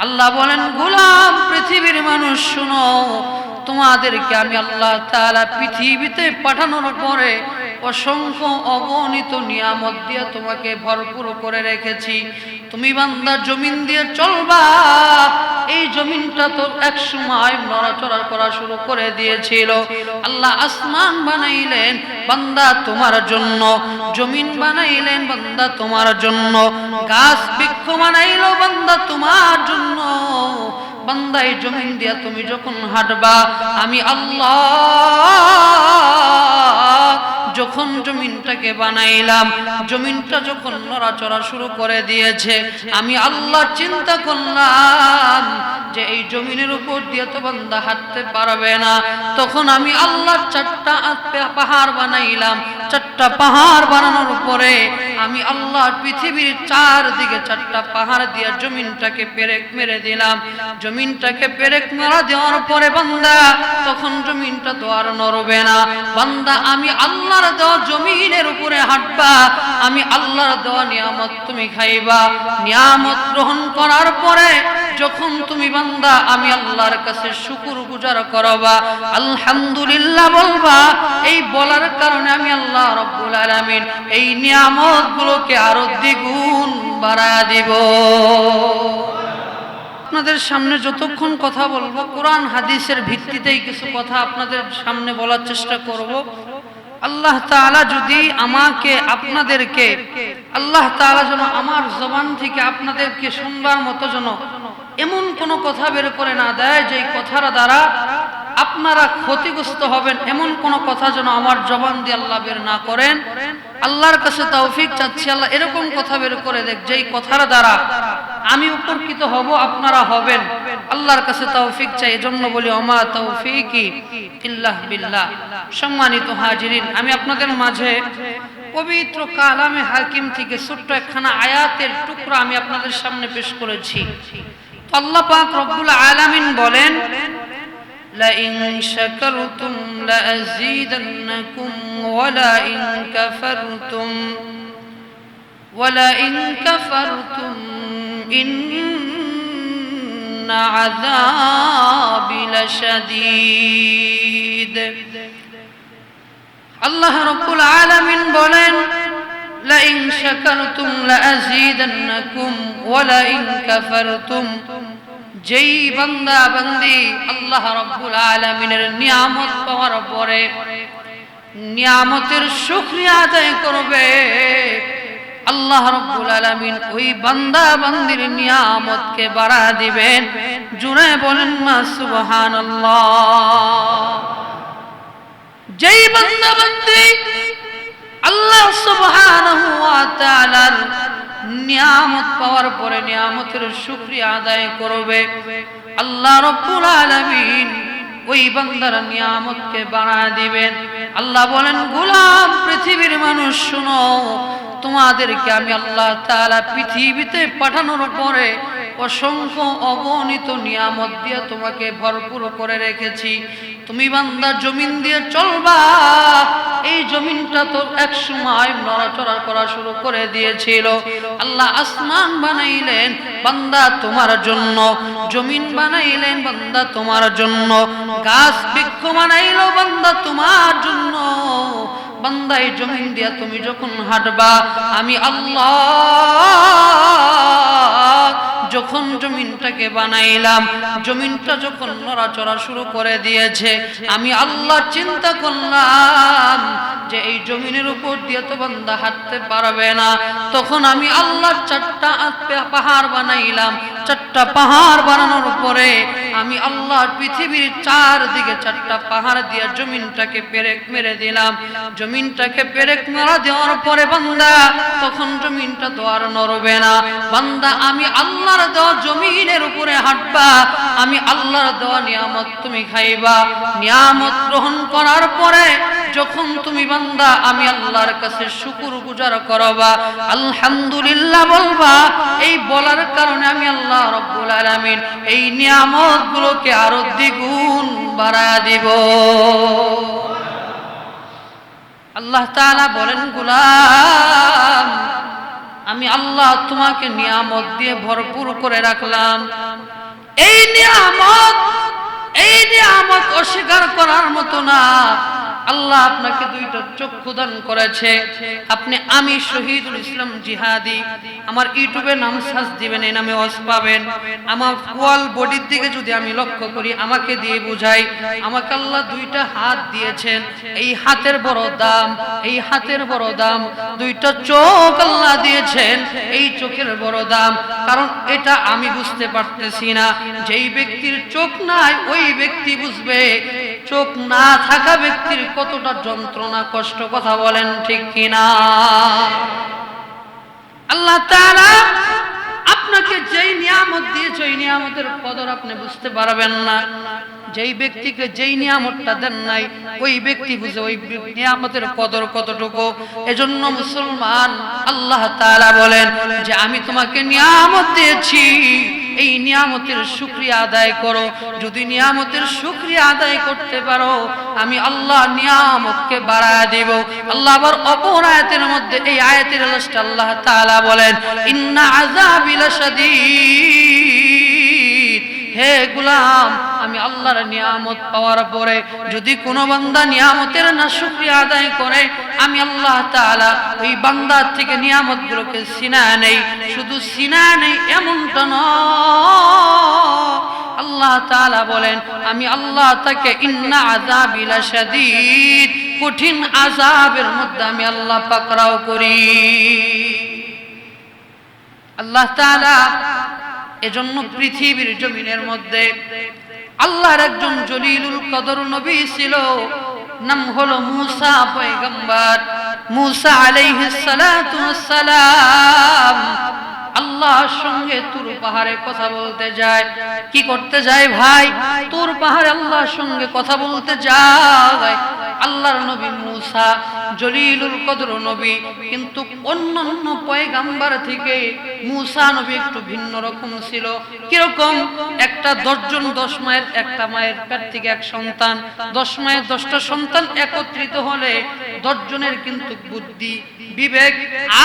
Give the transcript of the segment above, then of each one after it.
আল্লাহ বলেন, গোলাম পৃথিবীর মানুষ শুনো, তোমাদেরকে আমি আল্লাহ তাআলা পৃথিবীতে পাঠানোর পরে অসংখ্য অগণিত নিয়ামত দিয়ে তোমাকে ভরপুর করে রেখেছি। তুমি বান্দা জমিন দিয়ে চলবা। এই জমিনটা তো এক সময় নড়াচড়া করা শুরু করে দিয়েছিল। আল্লাহ আসমান বানাইলেন বান্দা তোমার জন্য, জমিন বানাইলেন বান্দা তোমার জন্য, গাছ বৃক্ষ বানাইলো বান্দা তোমার জন্য। বান্দা এই জমিন দিয়া তুমি যখন হাঁটবা, আমি আল্লাহ যখন জমিনটাকে বানাইলাম, জমিনটা যখন নড়াচড়া শুরু করে দিয়েছে, আমি আল্লাহ চিন্তা করলাম যে এই জমিনের উপর দিয়ে তো বান্দা হাঁটতে পারবে না। তখন আমি আল্লাহ চারটা পাহাড় বানাইলাম। চারটা পাহাড় বানানোর পরে আমি আল্লাহ পৃথিবীর চারদিকে চারটা পাহাড় দিয়ে জমিনটাকে পেরেক মেরে দিলাম। জমিনটাকে পেরেক মারা দেওয়ার পরে বান্দা তখন জমিনটা তো আর নড়বে না। বান্দা আমি আল্লাহর দেওয়া জমিনের উপরে হাঁটবা, আমি আল্লাহর দেওয়া নিয়ামত তুমি খাইবা। নিয়ামত গ্রহণ করার পরে যখন তুমি বান্দা আমি আল্লাহর কাছে শুকর গুজার করবা, আলহামদুলিল্লাহ বলবা, এই বলার কারণে আমি আল্লাহ রাব্বুল আলামিন এই নিয়ামতগুলোকে আরো দ্বিগুণ বাড়ায়া দিব। আপনাদের সামনে যতক্ষণ কথা বলবো কোরআন হাদিসের ভিত্তিতেই কিছু কথা আপনাদের সামনে বলার চেষ্টা করব। আল্লাহ তাআলা যদি আমাকে আপনাদেরকে, আল্লাহ তাআলা যেন আমার জবান থেকে আপনাদেরকে শুনবার মতো যেন এমন কোন কথা বের করে না দেয় যে কথার দ্বারা আপনারা ক্ষতিগ্রস্ত হবেন, এমন কোন কথা যেন আমার জবান দিয়ে আল্লাহ বের না করেন। আল্লাহর কাছে তৌফিক চাচ্ছি, আল্লাহ এরকম কথা বের করে দেখ যেই কথার দ্বারা আমি উপকৃত হব, আপনারা হবেন। আল্লাহর কাছে তৌফিক চাই, এজন্য বলি ওমা তৌফিকি ইল্লাহ বিল্লাহ। সম্মানিত হাজিরিন, আমি আপনাদের মাঝে পবিত্র কালামে হাকিম থেকে ছোট্ট একখানা আয়াতের টুকরা আমি আপনাদের সামনে পেশ করেছি। আল্লাহ পাক রব্বুল আলামিন বলেন, لئن شكرتم لأزيدنكم ولئن كفرتم إن عذابي لشديد। আল্লাহ রাব্বুল আলামিন বলেন, لئن شكرتم لأزيدنكم ولئن كفرتم। যেই বান্দা বান্দি আল্লাহ রাব্বুল আলামিনের নিয়ামত পাওয়ার পরে নিয়ামতের শুকরিয়া আদায় করবে, আল্লাহ রাব্বুল আলামিন ওই বান্দা বান্দির নিয়ামতকে বাড়া দিবেন। জুড়ে বলেন না সুবহানাল্লাহ। যেই বান্দা বান্দি আল্লাহ সুবহানাহু ওয়া তাআলার নিয়ামত পাওয়ার পরে নিয়ামতের শুকরিয়া আদায় করবে, আল্লাহ রাব্বুল আলামিন ওই বান্দার নিয়ামতকে বাড়ায় দিবেন। আল্লাহ বলেন, গোলাম পৃথিবীর মানুষ শুনো, তোমাদেরকে আমি আল্লাহ তাআলা পৃথিবীতে পাঠানোর পরে অসংখ্য অগণিত নিয়ামত দিয়ে তোমাকে ভরপুর করে রেখেছি। তুমি বান্দা জমিন দিয়ে চলবা। এই জমিনটা তো এক সময় নড়াচড়া করা শুরু করে দিয়েছিল। আল্লাহ আসমান বানাইলেন বান্দা তোমার জন্য, জমিন বানাইলেন বান্দা তোমার জন্য, গাছ বৃক্ষ বানাইলো বান্দা তোমার জন্য। বান্দা এই জমিন দিয়া তুমি যখন হাঁটবা, আমি আল্লাহ যখন জমিনটাকে বানাইলাম, জমিনটা যখন নড়াচড়া শুরু করে দিয়েছে, আমি আল্লাহ চিন্তা করলাম যে এই জমিনের উপর দিয়ে তো বান্দা হাঁটতে পারবে না। তখন আমি আল্লাহ চারটা পাহাড় বানাইলাম। চারটা পাহাড় বানানোর পরে আমি আল্লাহ পৃথিবীর চারদিকে চারটা পাহাড় দিয়ে জমিনটাকে পেরেক মেরে দিলাম। জমিনটাকে পেরেক মারা দেওয়ার পরে বান্দা তখন জমিনটা তো আর নড়বে না। বান্দা আমি আল্লাহর দেওয়া জমিনের উপরে হাঁটবা, আমি আল্লাহর দেওয়া নিয়ামত তুমি খাইবা। নিয়ামত গ্রহণ করার পরে যখন তুমি বান্দা আমি আল্লাহর কাছে শুকর গুজার করবা, আলহামদুলিল্লাহ বলবা, এই বলার কারণে আমি আল্লাহ রাব্বুল আলামিন এই নিয়ামতগুলোকে আরো দ্বিগুণ বাড়ায়া দিব। আল্লাহ তাআলা বলেন, গোলাম আমি আল্লাহ তোমাকে নিয়ামত দিয়ে ভরপুর করে রাখলাম। এই নিয়ামত অস্বীকার করার মতো না। আল্লাহ আপনাকে দুইটা চক্ষু দান করেছে। আপনি আমি শহীদুল ইসলাম জিহাদি আমার ইউটিউবে নাম সার্চ দিবেন, এই নামে ওয়াজ পাবেন। আমার ওয়াল বডির দিকে যদি আমি লক্ষ্য করি, আমাকে দিয়ে বুঝাই, আমাকে আল্লাহ দুইটা হাত দিয়েছেন। এই হাতের বড় দাম, এই হাতের বড় দাম। দুইটা চোখ আল্লাহ দিয়েছেন, এই চোখের বড় দাম। কারণ এটা আমি বুঝতে পারতেছি না। যেই ব্যক্তির চোখ নাই ওই ব্যক্তি বুঝবে চোখ না থাকা ব্যক্তির কতটা যন্ত্রণা কষ্ট। কথা বলেন ঠিক কিনা? আল্লাহ তাআলা আপনাকে যেই নিয়ামত দিয়েছে ওই নিয়ামতের কদর আপনি বুঝতে পারবেন না। যেই ব্যক্তিকে যেই নিয়ামতটা দেন নাই ওই ব্যক্তি বুঝে ওই নিয়ামতের কদর কতটুকু। এজন্য মুসলমান আল্লাহ তাআলা বলেন যে আমি তোমাকে নিয়ামত দিয়েছি, এই নিয়ামতের শুকরিয়া আদায় করো। যদি নিয়ামতের শুকরিয়া আদায় করতে পারো আমি আল্লাহ নিয়ামতকে বাড়ায় দেব। আল্লাহ আবার অপর আয়াতের মধ্যে, এই আয়াতের লাস্ট আল্লাহ তাআলা বলেন ইন্না আযাবি লাশাদীদ। হে গোলাম, আমি আল্লাহর নিয়ামত পাওয়ার পরে যদি কোনো বান্দা নিয়ামতের না শুকরিয়া আদায় করে আমি আল্লাহ তাআলা ওই বান্দার থেকে নিয়ামতগুলোকে ছিনায় নেই। শুধু ছিনায় নেই এমনটা নয়, আল্লাহ তাআলা বলেন আমি আল্লাহ তাকে ইন্না আযাবি লাশাদীদ, কঠিন আযাবের মধ্যে আমি আল্লাহ পাকড়াও করি। আল্লাহ তাআলা এজন্য পৃথিবীর জমিনের মধ্যে আল্লাহর একজন জলিলুল কদর নবী ছিল, নাম হলো মুসা পয়গম্বর। মুসা আলাইহিস সালাতু ওয়াস সালাম আল্লাহর সঙ্গে তুর পাহাড়ে কথা বলতে যায়। কি করতে যায় ভাই? তুর পাহাড়ে আল্লাহর সঙ্গে কথা বলতে যায়। আল্লাহর নবী মুসা জলিলুল কদর নবী, কিন্তু অন্যান্য পয়গাম্বার থেকে মুসা নবী একটু ভিন্ন রকম ছিল। কিরকম? একটা 10 জন 10 মায়ের, একটা মায়ের পেট থেকে এক সন্তান, 10 মায়ের 10টা সন্তান একত্রিত হলে 10 জনের কিন্তু বুদ্ধি, বিবেক,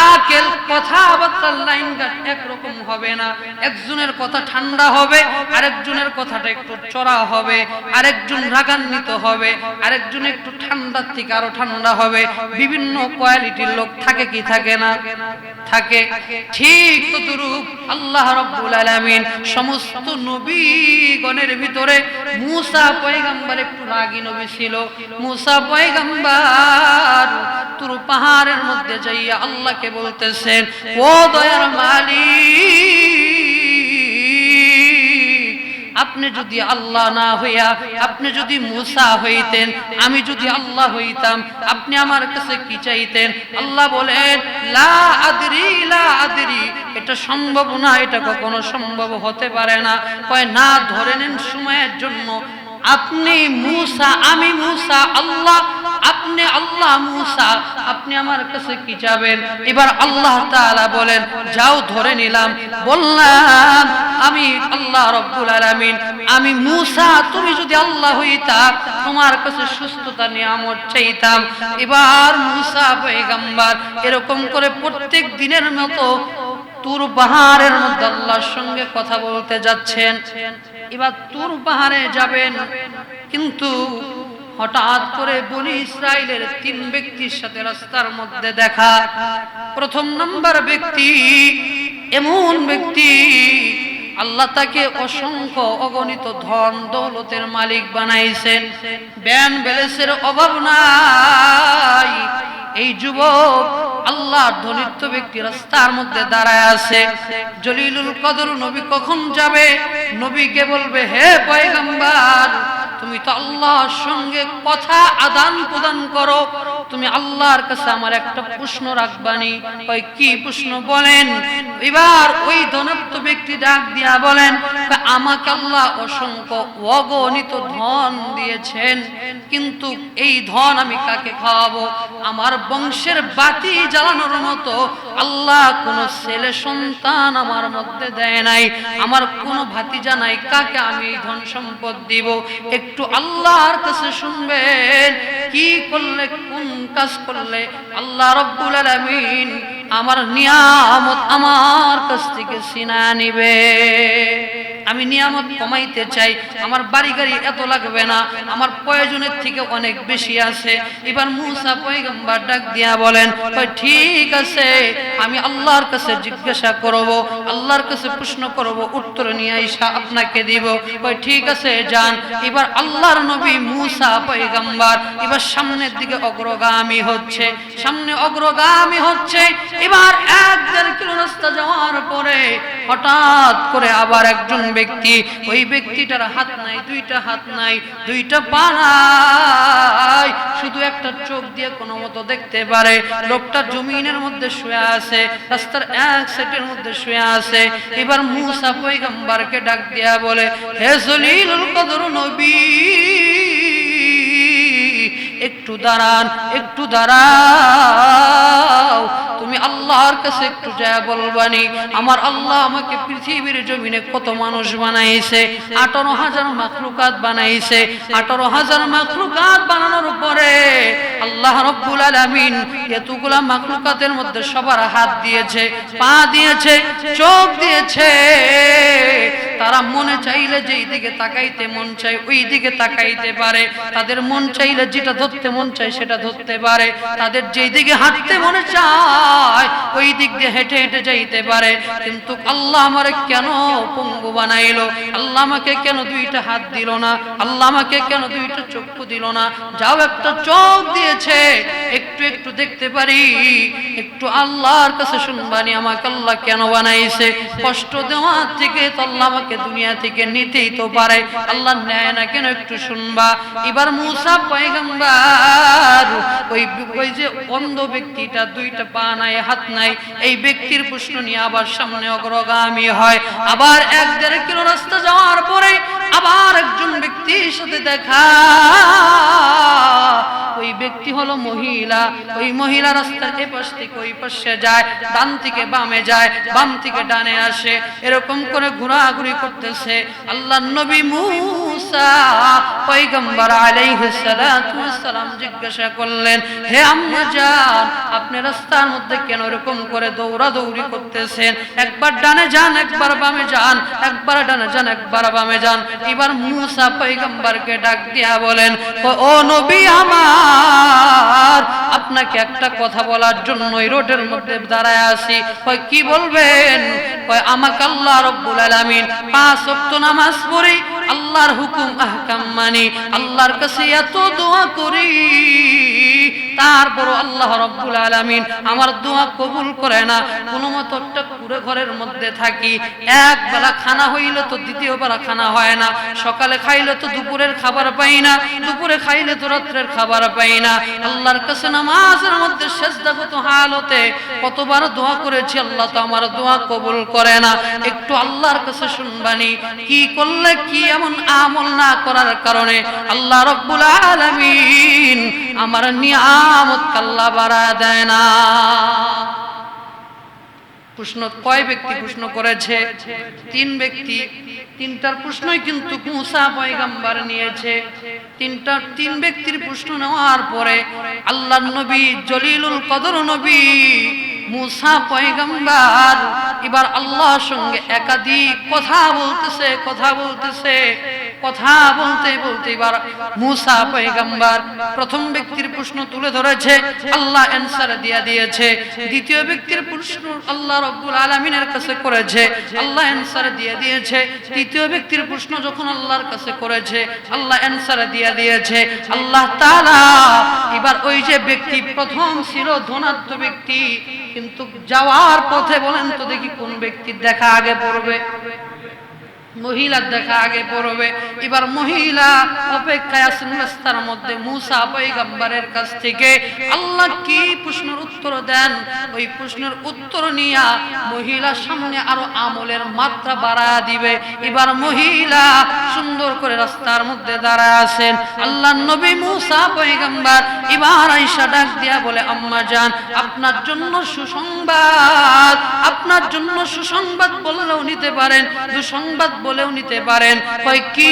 আকেল, কথাবার্তার লাইনঘাট একরকম হবে না। একজনের কথা ঠান্ডা হবে, আরেকজনের কথাটা একটু চড়া হবে, আরেকজন রাগান্বিত হবে, আরেকজন একটু ঠান্ডার থেকে আরো ঠান্ডা হবে। বিভিন্ন কোয়ালিটির লোক থাকে কি থাকে না? থাকে। ঠিক তদ্রূপ আল্লাহ রাব্বুল আলামিন সমস্ত নবীগণের ভিতরে মুসা পয়গম্বর একটু রাগী নবী ছিল। মুসা পয়গম্বর তুর পাহাড়ের মধ্যে যাইয়া আল্লাহকে বলতেছেন, ও দয়ার মালিক, আপনি যদি আল্লাহ না হইয়া আপনি যদি মুসা হইতেন, আমি যদি আল্লাহ হইতাম, আপনি আমার কাছে কি চাইতেন? আল্লাহ বলেন লা আদরি, লা আদরি, এটা সম্ভব না, এটা কখনো সম্ভব হতে পারে না। কয় না, ধরে নেন সময়ের জন্য আপনি মুসা, আমি মুসা, আল্লাহ আপনি আল্লাহ, মুসা আপনি আমার কাছে কি যাবেন? এবার আল্লাহ তাআলা বলেন যাও, ধরে নিলাম, বললাম আমি আল্লাহ রাব্বুল আলামিন, আমি মুসা, তুমি যদি আল্লাহ হইতা তোমার কাছে সুস্থতা নিয়ামত চাইতাম। এবার মুসা পয়গম্বর এরকম করে প্রত্যেক দিনের মতো তুর পাহাড়ের মধ্যে আল্লাহর সঙ্গে কথা বলতে যাচ্ছেন। এবার তুর পাহাড়ে যাবেন, কিন্তু হঠাৎ করে বনি ইসরাইলের 3 ব্যক্তির সাথে রাস্তার মধ্যে দেখা। প্রথম নাম্বার ব্যক্তি এমন ব্যক্তি আল্লাহ তাকে অসংখ্য অগণিত ধন দৌলতের মালিক বানাইছেন, ব্যান ব্যালেন্সের অভাব নাই। এই যুবক আল্লাহর ধনিত্ব ব্যক্তি রাস্তার মধ্যে দাঁড়ায় আছে। জলিলুল কদর নবী কখন যাবে? নবীকে বলবে, হে পয়গম্বর, তুমি তো আল্লাহর সঙ্গে কথা আদান প্রদান করো, তুমি আল্লাহর কাছে আমার একটা প্রশ্ন রাখবানি। কই কি প্রশ্ন? বলেন। এবার ওই ধনাত্ম ব্যক্তি ডাক দিয়া বলেন, আমাকে আল্লাহ অসংখ্য অগণিত ধন দিয়েছেন, কিন্তু এই ধন আমি কাকে খাওয়াবো? আমার বংশের বাতি জ্বালানোর মতো আল্লাহ কোন ছেলে সন্তান আমার মধ্যে দেয় নাই, আমার কোনো ভাতিজা নাই, কাকে আমি এই ধন সম্পদ দিব? একটু আল্লাহর কাছে শুনবেন, কি করলে, কোন কাজ করলে আল্লাহ রাব্বুল আলামিন আমার নিয়ামত আমার কাছ থেকে ছিনা নিবে। আমি নিয়ামত কমাইতে চাই, আমার বাড়ি গাড়ি এত লাগবে না, আমার প্রয়োজনের থেকে অনেক বেশি আছে। এবার মূসা পয়গম্বর ডাক দিয়া বলেন, ঠিক আছে, আমি আল্লাহর কাছে জিজ্ঞাসা করব, আল্লাহর কাছে প্রশ্ন করব, উত্তর নিয়ে আইসা আপনাকে দিব। ঠিক আছে, যান। এবার আল্লাহর নবী মূসা পয়গম্বর এবার সামনের দিকে অগ্রগামী হচ্ছে, সামনে অগ্রগামী হচ্ছে। এবার 1-1.5 কিলো রাস্তা যাওয়ার পরে হঠাৎ করে আবার একজন ব্যক্তি, ওই ব্যক্তিটার হাত নাই, 2টা হাত নাই, 2টা পা নাই, শুধু একটা চোখ দিয়ে কোনো মতো দেখতে পারে। লোকটা জমিনের মধ্যে শুয়ে আছে, রাস্তার এক সাইডের মধ্যে শুয়ে আছে। এবার মূসা পয়গম্বরকে ডাক দিয়া বলে, হে জলিলুল কদর নবী, একটু দাঁড়ান, একটু দাঁড়াও, তুমি আল্লাহর কাছে একটু যা বলবানি, আমার আল্লাহ আমাকে পৃথিবীর জমিনে কত মানুষ বানাইছে, 18,000 মাখলুকাত বানাইছে। 18,000 মাখলুকাত বানানোর পরে আল্লাহ রাব্বুল আলামিন এতগুলা মাখলুকাতের মধ্যে সবার হাত দিয়েছে, পা দিয়েছে, চোখ দিয়েছে। তারা মনে চাইলে যেই দিকে তাকাইতে মন চায় ওই দিকে তাকাইতে পারে, তাদের মন চাইলে যেটা ধরতে মন চায় সেটা ধরতে পারে, তাদের যেই দিকে হাঁটতে মনে চায় ওই দিক দিয়ে হেঁটে হেঁটে যাইতে পারে। কিন্তু আল্লাহ আমারে কেন পঙ্গু বানাইলো? আল্লাহ আমাকে কেন 2টা হাত দিল না? আল্লাহ আমাকে কেন 2টা চক্ষু দিল না? যাও, একটা চোখ দিয়েছে, একটু একটু দেখতে পারি, একটু আল্লাহর কাছে শুনবানি আমাকে আল্লাহ কেন বানাইছে। কষ্ট দেওয়ার থেকে তো আল্লাহ আমাকে দুনিয়া থেকে নিতেই তো পারে, আল্লাহ নেয় না কেন, একটু শুনবা। এবার মূসা পয়গম্বর ওই যে অন্ধ ব্যক্তিটা, 2টা পা নাই, হাত নাই, এই ব্যক্তির প্রশ্ন নিয়ে আবার সামনে অগ্রগামী হয়। আবার 1-1.5 কিলো রাস্তা যাওয়ার পরে আবার একজন ব্যক্তির সাথে দেখা। ওই ব্যক্তি হলো মহিলা। ওই মহিলা রাস্তার এ পাশ থেকে ওই পাশে যায়, ডান থেকে বামে যায়, বাম থেকে ডানে আসে, এরকম করে ঘোরাঘুরি করতেছে। আল্লাহর নবী মূসা পয়গম্বর আলাইহিস সালাতু ওয়াস সালাম জিজ্ঞাসা করলেন, হে আম্মা জান, আপনি রাস্তার মধ্যে কেন এরকম করে দৌড়াদৌড়ি করতেছেন? একবার ডানে যান, একবার বামে যান, একবার ডানে যান, একবার বামে যান। এবার মূসা পয়গম্বরকে ডাক দিয়া বলেন, ও নবী আমার, আপনাকে একটা কথা বলার জন্য এই রোডের মধ্যে দাঁড়ায় আছি। কি বলবেন? আমাকে আল্লাহ রাব্বুল আলামিন 5 ওয়াক্ত নামাজ পড়ি, আল্লাহর হুকুম আহকাম মানি, আল্লাহর কাছে এত দোয়া করি, তারপর আল্লাহ রাব্বুল আলামিন আমার দোয়া কবুল করে না। কোনো মতো একটা কুড়ে ঘরের মধ্যে থাকি, এক বেলা খানা হইলে তো দ্বিতীয় বেলা খানা হয় না, সকালে খাইলে তো দুপুরের খাবার পাই না, দুপুরে খাইলে তো রাত্রের খাবার পাই না। আল্লাহর কাছে নামাজের মধ্যে সিজদাগত হালতে কতবার দোয়া করেছি, আল্লাহ তো আমার দোয়া কবুল করে না। একটু আল্লাহর কাছে শুনবানি, কি করলে, কি এমন আমল না করার কারণে আল্লাহ রাব্বুল আলামিন আমার নিয়ামত আল্লাহ বাড়ায় দেয় না? প্রশ্ন কয় ব্যক্তি প্রশ্ন করেছে? 3 ব্যক্তি। 3টার প্রশ্নই কিন্তু মূসা পয়গম্বর নিয়েছে। 3 ব্যক্তির প্রশ্ন নেওয়ার পরে আল্লাহর নবী জলিলুল কদর নবী মূসা পয়গম্বর এবার আল্লাহর সঙ্গে একাধিক কথা বলতেছে, কথা বলতে বলতে এবার মূসা পয়গম্বর প্রথম ব্যক্তির প্রশ্ন তুলে ধরেছে, আল্লাহ অ্যানসার দিয়েছে। দ্বিতীয় ব্যক্তির প্রশ্ন আল্লাহ রাব্বুল আলামিনের কাছে করেছে, আল্লাহ অ্যানসার দিয়েছে। তৃতীয় ব্যক্তির প্রশ্ন যখন আল্লাহর কাছে করেছে, আল্লাহ অ্যানসার দিয়েছে। আল্লাহ তাআলা এবার ওই যে ব্যক্তি প্রথম ছিল ধনাঢ্য ব্যক্তি, কিন্তু যাওয়ার পথে বলেন তো দেখি কোন ব্যক্তির দেখা আগে পড়বে? মহিলার দেখা আগে পড়বে। এবার মহিলা অপেক্ষায় আছেন রাস্তার মধ্যে মূসা পয়গম্বরের কাছ থেকে আল্লাহ কি প্রশ্নের উত্তর দেন। ওই প্রশ্নের উত্তর নিয়ে মহিলা সামনে আরো আমলের মাত্রা বাড়ায় দিবে। এবার মহিলা সুন্দর করে রাস্তার মধ্যে দাঁড়ায় আছেন। আল্লাহর নবী মূসা পয়গম্বর এবার আয়েশা ডাক দিয়া বলে, আম্মা জান, আপনার জন্য সুসংবাদ, আপনার জন্য সুসংবাদ বলেও নিতে পারেন, দুঃসংবাদ বলেও নিতে পারেন। কয় কি?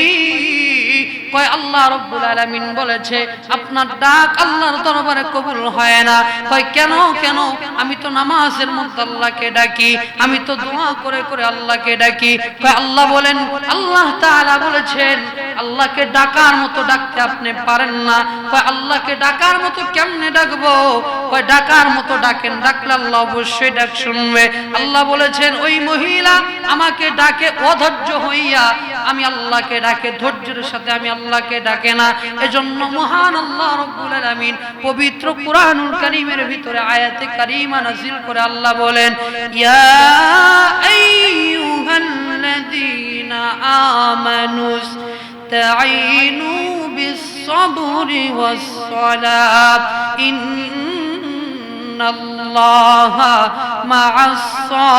কয় আল্লাহ রাব্বুল আলামিন বলেছে আপনার ডাক আল্লাহর দরবারে কবুল হয় না। কয় কেন কেন? আমি তো নামাজের মধ্যে আল্লাহকে ডাকি, আমি তো দোয়া করে করে আল্লাহকে ডাকি। কয় আল্লাহ বলেন, আল্লাহ তাআলা বলেছেন আল্লাহকে ডাকার মতো ডাকতে আপনি পারেন না। কয় আল্লাহকে ডাকার মতো কেমনে ডাকবো? কয় ডাকার মতো ডাকেন, ডাকলে আল্লাহ অবশ্যই ডাক শুনবে। আল্লাহ বলেছেন ওই মহিলা আমাকে ডাকে অধৈর্য হইয়া, আমি আল্লাহকে ডাকে ধৈর্যের সাথে, আমি আল্লাহকে ডাকে না। এজন্য মহান আল্লাহ রাব্বুল আলামিন পবিত্র কুরআনুল কারীমের ভিতরে আয়াতে কারীমা নাযিল করে আল্লাহ বলেন, ইয়া আইয়ুহাল্লাযীনা আমানুস তাঈনু বিস-সাবরি ওয়াস-সালাত ইন্নাল্লাহা মা'আস-সাবিরিন।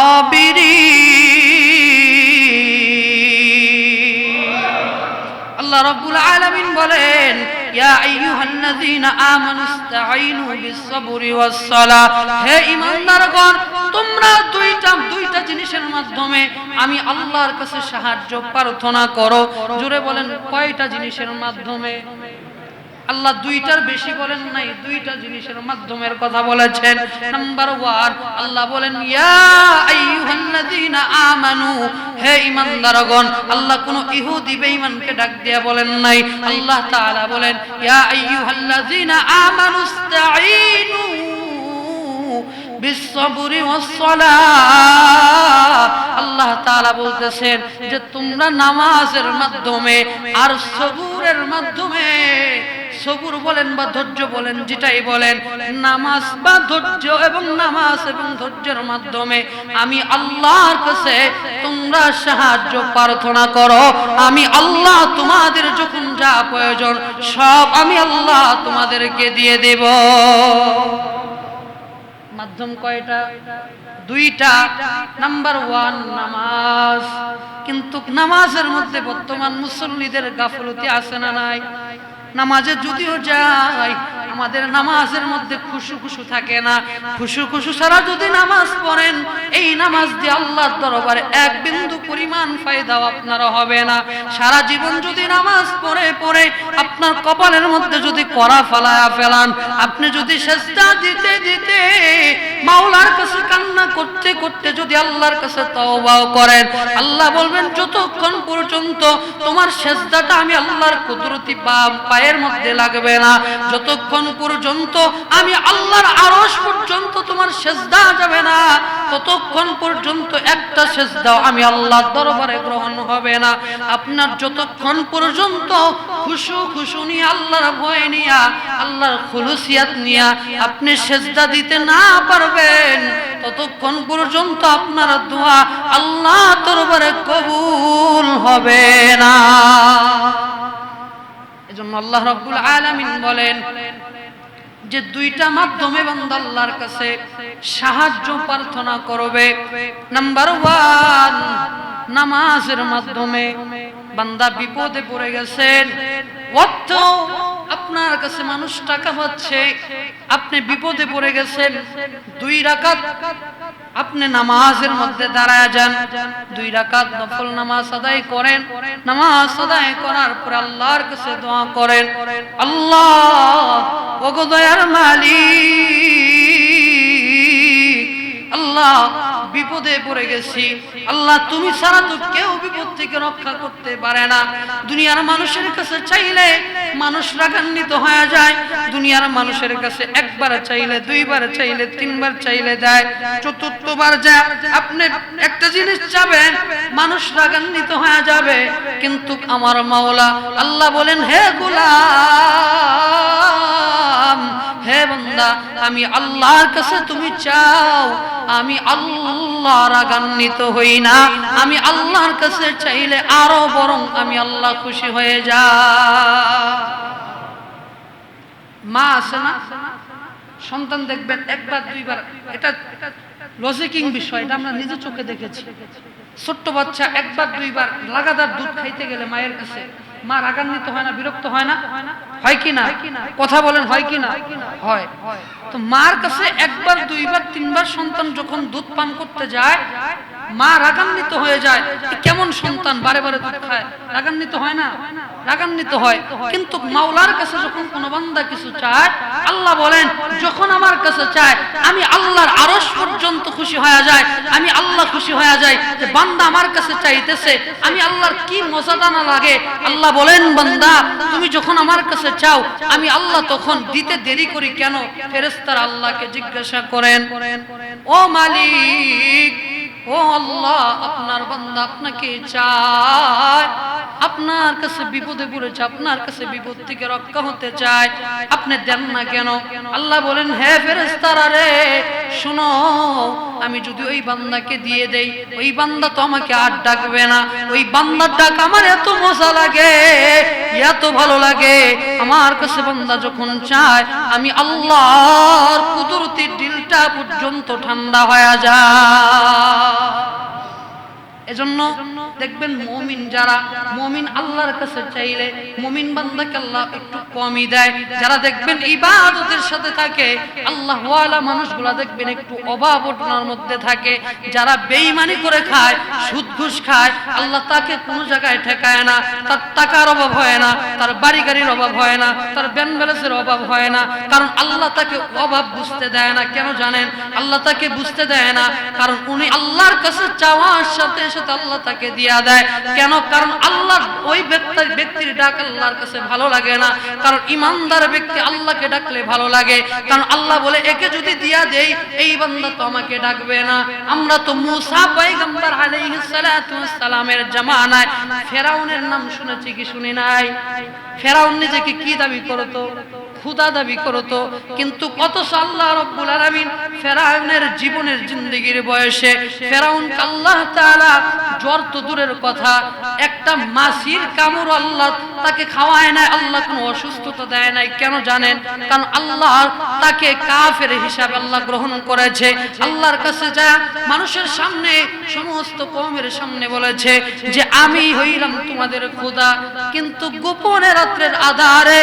আল্লাহ রাব্বুল আলামিন বলেন, ইয়া আইয়ুহাল্লাযীনা আমানু ইসতাঈনু বিস-সাবরি ওয়াস-সালাত, হে ঈমানদারগণ তোমরা দুইটা জিনিসের মাধ্যমে আমি আল্লাহর কাছে সাহায্য প্রার্থনা করো। জোরে বলেন কয়টা জিনিসের মাধ্যমে? আল্লাহ দুইটার বেশি বলেন নাই, দুইটা জিনিসের মাধ্যমের কথা বলেছেন। নাম্বার 1 আল্লাহ বলেন ইয়া আইয়ুহাল্লাযীনা আমানু, হে ঈমানদারগণ। আল্লাহ কোন ইহুদি বেঈমানকে ডাক দিয়া বলেন নাই। আল্লাহ তাআলা বলেন ইয়া আইয়ুহাল্লাযীনা আমানু ইসতাঈনু বিস-সাবরি ওয়াস-সালাত। আল্লাহ তাআলা বলতেছেন যে তোমরা নামাজের মাধ্যমে আর সবুরের মাধ্যমে, সবুর বলেন বা ধৈর্য বলেন, যেটাই বলেন, নামাজ বা ধৈর্য এবং নামাজ এবং ধৈর্যের মাধ্যমে আমি আল্লাহর কাছে তোমরা সাহায্য প্রার্থনা করো। আমি আল্লাহ তোমাদের যখন যা প্রয়োজন সব আমি আল্লাহ তোমাদেরকে দিয়ে দেব। মাধ্যম কয়টা? দুইটা। নাম্বার 1 নামাজ। কিন্তু নামাজের মধ্যে বর্তমান মুসল্লিদের গাফলতি আছে না নাই? নামাজে যদিও যাই আমাদের নামাজের মধ্যে খুশু থাকে না। খুশু ছাড়া যদি নামাজ পড়েন এই নামাজ দিয়ে আল্লাহর দরবারে এক বিন্দু পরিমাণ ফায়দাও আপনার হবে না। সারা জীবন যদি নামাজ পড়ে পড়ে আপনার কপালের মধ্যে যদি কড়া ফালায়া ফেলান, আপনি যদি সেজদা দিতে দিতে মাওলার কাছে কান্না করতে করতে যদি আল্লাহর কাছে তওবাও করেন, আল্লাহ বলবেন যতক্ষণ পর্যন্ত তোমার সেজদাটা আমি আল্লাহর কুদরতি পায়ের মধ্যে লাগবে না, যতক্ষণ পর্যন্ত আমি আল্লাহর আরশ পর্যন্ত তোমার সেজদা যাবে না, ততক্ষণ পর্যন্ত একটা সেজদাও আমি আল্লাহর দরবারে গ্রহণ হবে না। আপনার যতক্ষণ পর্যন্ত খুশু নিয়ে আল্লাহর ভয় নিয়ে আল্লাহর খুলুসিয়াত নিয়ে আপনি সেজদা দিতে না পারবেন, ততক্ষণ পর্যন্ত আপনার দোয়া আল্লাহ দরবারে কবুল হবে না। এজন্য আল্লাহ রাব্বুল আলামিন বলেন যে দুইটা মাধ্যমে বান্দা আল্লাহর কাছে সাহায্য প্রার্থনা করবে। নাম্বার 1 নামাজের মাধ্যমে। বান্দা বিপদে পড়ে গেছেন, অর্থ আপনার কাছে মানুষ টাকা পাচ্ছে, আপনি বিপদে পড়ে গেছেন, 2 রাকাত আপনি নামাজের মধ্যে দাঁড়ায় যান, 2 রাকাত নফল নামাজ আদায় করেন। নামাজ আদায় করার পর আল্লাহর কাছে দোয়া করেন, আল্লাহ ওগো দয়ার মালিক, আল্লাহ বিপদে পড়ে গেছি, আল্লাহ তুমি ছাড়া তো কেউ বিপদ থেকে রক্ষা করতে পারে না। দুনিয়ার মানুষের কাছে চাইলে মানুষ রাগান্বিত হয়ে যায়, দুনিয়ার মানুষের কাছে একবার চাইলে, 2 বার চাইলে, 3 বার চাইলে দেয়, 4th বার যায় আপনি একটা জিনিস চাবেন মানুষ রাগান্বিত হয়ে যাবে। কিন্তু আমার মাওলা আল্লাহ বলেন, হে গোলাম, হে বান্দা, আমি আল্লাহর কাছে তুমি চাও, আমি আল্লাহ রাগান্বিত হই না, আমি আল্লাহর কাছে চাইলে আরো বরং আমি আল্লাহ খুশি হয়ে যা। মা আছে না, সন্তান দেখবেন 1 বার 2 বার, এটা লজিকিং বিষয়, এটা আমরা নিজে চোখে দেখেছি। ছোট্ট বাচ্চা 1 বার 2 বার লাগাতার দুধ খাইতে গেলে মায়ের কাছে মা রাগান্বিত হয় না, বিরক্ত হয় না? হয় কি না? কথা বলেন, হয় কি না? হয়। তো মার কাছে 1 বার 2 বার 3 বার সন্তান যখন দুধ পান করতে যায়, মা রাগান্বিত হয়ে যায়, কেমন সন্তান বারে বারে দুধ খায়, রাগান্বিত হয় না? রাগান্বিত হয়। কিন্তু মাওলার কাছে যখন কোনো বান্দা কিছু চায়, আল্লাহ বলেন যখন আমার কাছে চায় আমি আল্লাহর আরশ পর্যন্ত খুশি হয়ে যায়, আমি আল্লাহ খুশি হয়ে যায় যে বান্দা আমার কাছে চাইতেছে, আমি আল্লাহর কি মজাটা না লাগে। আল্লাহ বলেন বান্দা তুমি যখন আমার কাছে চাও আমি আল্লাহ তখন দিতে দেরি করি কেন? ফেরেশতারা আল্লাহকে জিজ্ঞাসা করেন, ও মালিক, ও আল্লাহ, আপনার বান্দা আপনাকে চায়, আপনার কাছে বিপদে পড়েছে, আপনার কাছে বিপদ থেকে রক্ষা হতে চায়, আপনি দেন না কেন? আল্লাহ বলেন হে ফেরেশতারা রে শুনো, আমি যদি ওই বান্দাকে দিয়ে দেই ওই বান্দা তো আমাকে আর ডাকবে না, ওই বান্দার ডাক আমার এত মজা লাগে, এত ভালো লাগে, আমার কাছে বান্দা যখন চায় আমি আল্লাহর কুদরতের দিলটা পর্যন্ত ঠান্ডা হয়ে যায়। এজন্য দেখবেন মুমিন যারা, মুমিন আল্লাহর কাছে চাইলে মুমিন বান্দাকে আল্লাহ একটু কমই দেয়। যারা দেখবেন ইবাদতের সাথে থাকে, আল্লাহ ওয়ালা মানুষগুলা দেখবেন একটু অভাব অটনার মধ্যে থাকে। যারা বেঈমানি করে খায়, সুদ ঘুষ খায়, আল্লাহ তাকে কোনো জায়গায় ঠেকায় না। তার টাকার অভাব হয় না, তার বাড়ি গাড়ির অভাব হয় না, তার ব্যাংক ব্যালেন্সের অভাব হয় না, কারণ আল্লাহ তাকে অভাব বুঝতে দেয় না। কেন জানেন? আল্লাহ তাকে বুঝতে দেয় না কারণ উনি আল্লাহর কাছে চাওয়ার সাথে আল্লাহ তাকে দিয়া দেয়। কেন? কারণ আল্লাহ ওই ব্যক্তির ডাক আল্লাহর কাছে ভালো লাগে না, কারণ ইমানদার ব্যক্তি আল্লাহকে ডাকলে ভালো লাগে, কারণ আল্লাহ বলে একে যদি দিয়া দেই এই বান্দা তো আমাকে ডাকবে না। আমরা তো মুসা পয়গম্বর আলাইহিস সালাতু ওয়াস সালামের জামানায় ফেরাউনের নাম শুনেছি কি শুনি নাই? ফেরাউন নিজেকে কি দাবি করতো? খুদা দাবি করতো। কিন্তু কত আল্লাহ রাব্বুল আলামিন ফেরাউনের জীবনের জিন্দেগির বয়সে ফেরাউনকে আল্লাহ তাআলা জ্বর তো দূরের কথা, একটা মাছির কামড় আল্লাহ তাকে খাওয়ায় নাই, আল্লাহ কোনো অসুস্থতা দেয় নাই। কেন জানেন? কারণ আল্লাহ তাকে কাফের হিসাবে আল্লাহ গ্রহণ করেছে। আল্লাহর কাছে যা মানুষের সামনে, সমস্ত কওমের সামনে বলেছে যে আমি হইলাম তোমাদের খোদা, কিন্তু গোপনে রাত্রের আধারে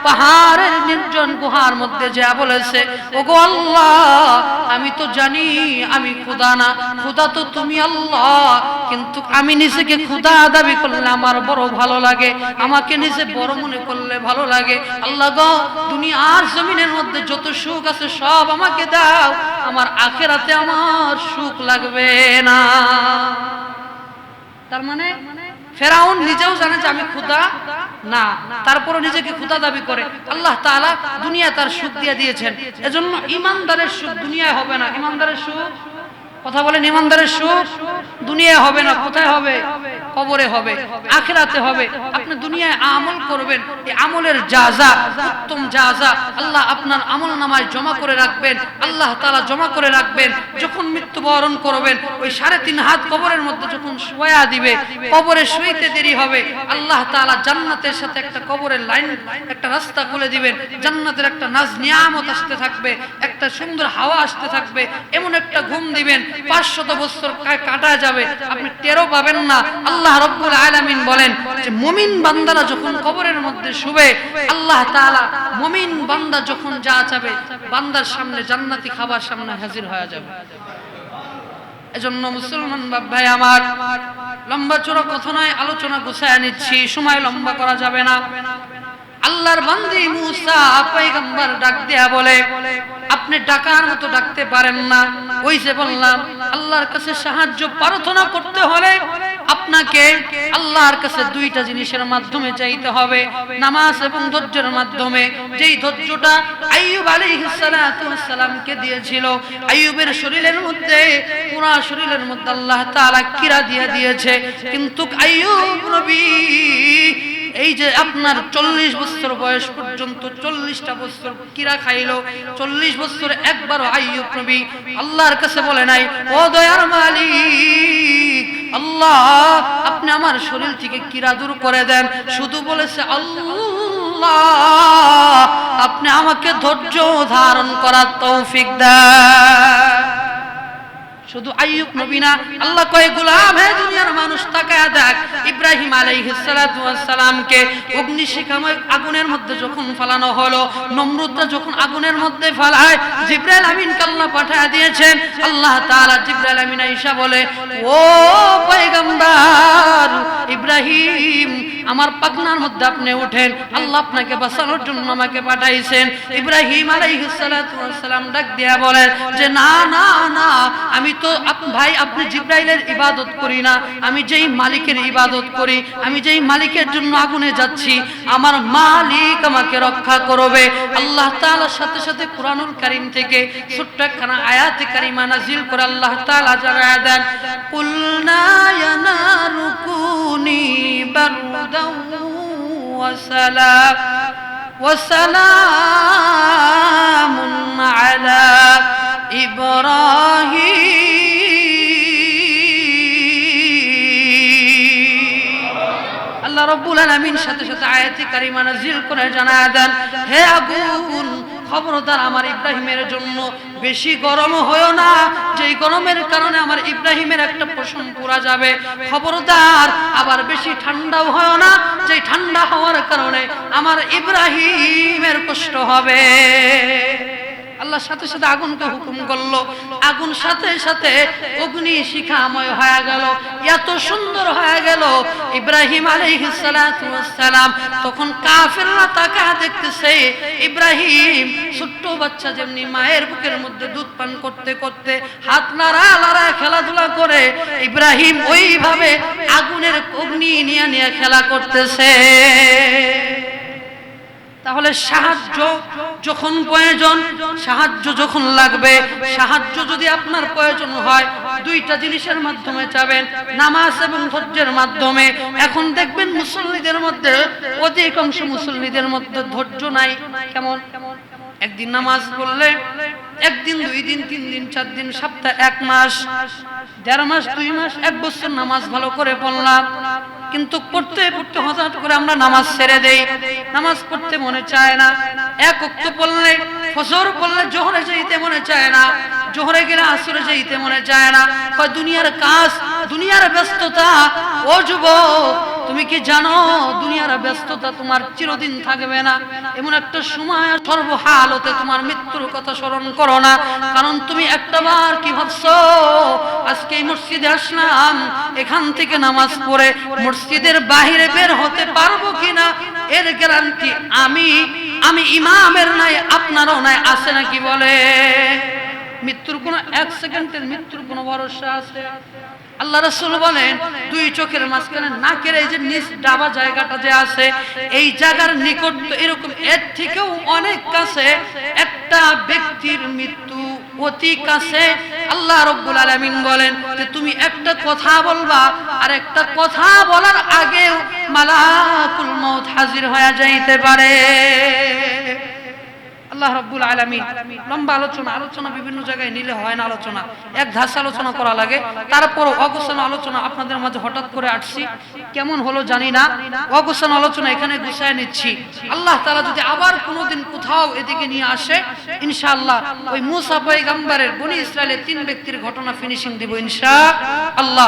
পাহাড়ের নির্জন গুহার মধ্যে যা বলেছে ওগো আল্লাহ আমি তো জানি আমি খোদা না, খোদা তো তুমি আল্লাহ, কিন্তু আমি নিজেকে খোদা দাবি করলে আমার বড় ভালো লাগে, আমাকে নিজে বড় মনে করলে ভালো লাগে। আল্লাহ গো দুনিয়ার জমিনের মধ্যে যত সুখ আছে সব আমাকে দাও, আমার আখিরাতে আমার সুখ লাগবে না। তার মানে ফেরাউন নিজেও জানে যে আমি খোদা না, তারপরে নিজেকে খোদা দাবি করে। আল্লাহ তাআলা দুনিয়া তার সুখ দিয়ে দিয়েছেন, এজন্য ইমানদারের সুখ দুনিয়ায় হবে না। ইমানদারের সুখ, কথা বলেন, ইমানদারের সুখ দুনিয়ায় হবে না। কোথায় হবে? কবরে হবে, আখিরাতে হবে। আপনি দুনিয়ায় আমল করবেন, এই আমলের জাযা, উত্তম জাযা আল্লাহ আপনার আমলনামায় জমা করে রাখবেন। আল্লাহ তাআলা জমা করে রাখবেন। যখন মৃত্যুবরণ করবেন ওই 3.5 হাত কবরের মধ্যে যখন শোয়া দিবে, কবরে শুইতে দেরি হবে, আল্লাহ তাআলা জান্নাতের সাথে একটা কবরের লাইন, একটা রাস্তা খুলে দিবেন। জান্নাতের একটা নাজ নিয়ামত আসতে থাকবে, একটা সুন্দর হাওয়া আসতে থাকবে, এমন একটা ঘুম দিবেন 500 বছর কাটা যাবে, আপনি টেরও পাবেন না। আল্লাহ রাব্বুল আলামিন বলেন যে মুমিন বান্দারা যখন কবরের মধ্যে শুবে, আল্লাহ তাআলা মুমিন বান্দা যখন যা চাবে বান্দার সামনে জান্নাতি খাবার সামনে হাজির হয়ে যাবে। এজন্য মুসলমান ভাই আমার, লম্বা চড়া কথা নয়, আলোচনা গুছায় নিচ্ছি, সময় লম্বা করা যাবে না। আল্লাহর বান্দী মুসা পয়গম্বর ডাক দেয়া বলে আপনি ডাকার মতো ডাকতে পারেন না। ওই যে বললাম আল্লাহর কাছে সাহায্য প্রার্থনা করতে হলে আপনাকে আল্লাহর কাছে দুইটা জিনিসের মাধ্যমে চাইতে হবে, নামাজ এবং ধৈর্যের মাধ্যমে। যেই ধৈর্যটা আইয়ুব আলাইহিস সালাতু ওয়াস সালামকে দিয়েছিল, আইয়ুবের শরীরের মধ্যে, পুরা শরীরের মধ্যে আল্লাহ তাআলা কিরা দিয়ে দিয়েছে, কিন্তু আইয়ুব নবী এই যে আপনার 40 বছর বয়স পর্যন্ত 40টা বছর কিরা খাইলো, 40 বছর একবারও আইয়ুব নবী আল্লাহর কাছে বলে নাই ও দয়ার মালিক আল্লাহ আপনি আমার শরীর থেকে কিরা দূর করে দেন, শুধু বলেছে আল্লাহ আপনি আমাকে ধৈর্য ধারণ করার তৌফিক দেন। শুধু আইয়ুব নবী না, আল্লাহ কয় গোলাম হে দুনিয়ার মানুষ তাকায়া দেখ, ইব্রাহিম আলাইহিস সালাতু ওয়াস সালামকে অগ্নিশিখাময় আগুনের মধ্যে যখন ফেলানো হলো, নমরুদরা যখন আগুনের মধ্যে ফেলায়, জিবরাইল আমিনকে আল্লাহ পাঠিয়ে দিয়েছেন। আল্লাহ তাআলা জিবরাইল আমিন আয়েশা বলে, ও পয়গম্বর ইব্রাহিম, আমার পাখনার মধ্যে আপনি ওঠেন, আল্লাহ আপনাকে বাঁচানোর জন্য আমাকে পাঠাইছেন। ইব্রাহিম আলাইহিস সালাতু ওয়াস সালাম ডাক দিয়া বলেন যে না না না, আমি তো ভাই আপনি জিবরাইলের ইবাদত করি না, আমি যেই মালিকের ইবাদত করি, আমি যেই মালিকের জন্য আগুনে যাচ্ছি, আমার মালিক আমাকে রক্ষা করবে। আল্লাহ তাআলার সাথে সাথে কুরআনুল কারীম থেকে ছোট্ট একখানা আয়াতে কারিমা নাজিল করে আল্লাহ তাআলা জানায়া দেন, কুলনা ইয়া নারু কুনি বারদাও ওয়া সালামুন আলা ইব্রাহিম। আল্লাহ রাব্বুল আলামিন সাথে সাথে আয়াতে কারিমা নাজিল করে জানায়া দেন, হে আগুন, খবরদার আমার ইব্রাহিমের জন্য বেশি গরম হয়ো না, যেই গরমের কারণে আমার ইব্রাহিমের একটা পশম পুরা যাবে। খবরদার আবার বেশি ঠান্ডাও হয়ো না, যেই ঠান্ডা হওয়ার কারণে আমার ইব্রাহিমের কষ্ট হবে। আল্লাহ সাথে সাথে আগুনকে হুকুম করলো, আগুন সাথে সাথে অগ্নি শিখাময় হয়ে গেল, এত সুন্দর হয়ে গেল। ইব্রাহিম আলাইহিস সালাতু ওয়াস সালাম তখন কাফেররা তাকায় দেখতেছে, ইব্রাহিম ছোট্ট বাচ্চা যেমনি মায়ের বুকের মধ্যে দুধ পান করতে করতে হাত নাড়া নাড়া খেলাধুলা করে, ইব্রাহিম ওইভাবে আগুনের অগ্নি নিয়ে নিয়ে খেলা করতেছে। তাহলে সাহায্য যখন প্রয়োজন, সাহায্য যখন লাগবে, সাহায্য যদি আপনার প্রয়োজন হয়, দুইটা জিনিসের মাধ্যমে চাবেন, নামাজ এবং ধৈর্যের মাধ্যমে। এখন দেখবেন মুসল্লিদের মধ্যে, অধিকাংশ মুসল্লিদের মধ্যে ধৈর্য নাই। কেমন? একদিন নামাজ পড়লে একদিন, দুই দিন, তিন দিন, চার দিন, সপ্তাহ, এক মাস, দেড় মাস, 2 মাস, 1 বছর নামাজ ভালো করে পড়লাম, কিন্তু পড়তে পড়তে হঠাৎ করে আমরা নামাজ ছেড়ে দেই, নামাজ পড়তে মনে চায় না। এক ওয়াক্ত পড়লে, ফজর পড়লে জোহরে যাইতে মনে চায় না, জোহরে গেলে আসরে যাইতে মনে চায় না। কয় দুনিয়ার কাজ, দুনিয়ার ব্যস্ততা। ও যুবক, তুমি কি জানো দুনিয়ার ব্যস্ততা তোমার চিরদিন থাকবে না? এমন একটা সময় সর্বহালতে তোমার মৃত্যুর কথা স্মরণ করো না, কারণ তুমি একটাবার কি ভাবছো, আজকে এই মসজিদে আসলাম, এখান থেকে নামাজ পড়ে মসজিদের বাহিরে বের হতে পারবো কিনা এর গ্যারান্টি আমি ইমামের নাই, আপনারও নাই, আছে নাকি? বলে মৃত্যুর কোন 1 সেকেন্ডের মৃত্যুর কোন ভরসা আছে? আল্লাহ রাসূল বলেন, 2 চোখের মাঝখানে নাকের এই যে নিচ ডাবা জায়গাটা যে আছে, এই জায়গার নিকট এরকম এর থেকেও অনেক কাছে একটা ব্যক্তির মৃত্যু, অতি কাছে। আল্লাহ রাব্বুল আলামিন বলেন যে তুমি একটা কথা বলবা, আর একটা কথা বলার আগে মালাকুল মউত হাজির হয়ে যাইতে পারে। আল্লাহ রাব্বুল আলামিন লম্বা আলোচনা বিভিন্ন জায়গায় নিলে হয় না, আলোচনা এক ধাস আলোচনা করা লাগে। তারপর অগোছানো আলোচনা আপনাদের মাঝে হঠাৎ করে আসছি, কেমন হলো জানি না, অগোছানো আলোচনা এখানে গুছায় নিচ্ছি। আল্লাহ তাআলা যদি আবার কোনোদিন কোথাও এদিকে নিয়ে আসে, ইনশাআল্লাহ ওই মূসা পয়গম্বরের বনি ইসরাইলের 3 ব্যক্তির ঘটনা ফিনিশিং দিব ইনশাআল্লাহ।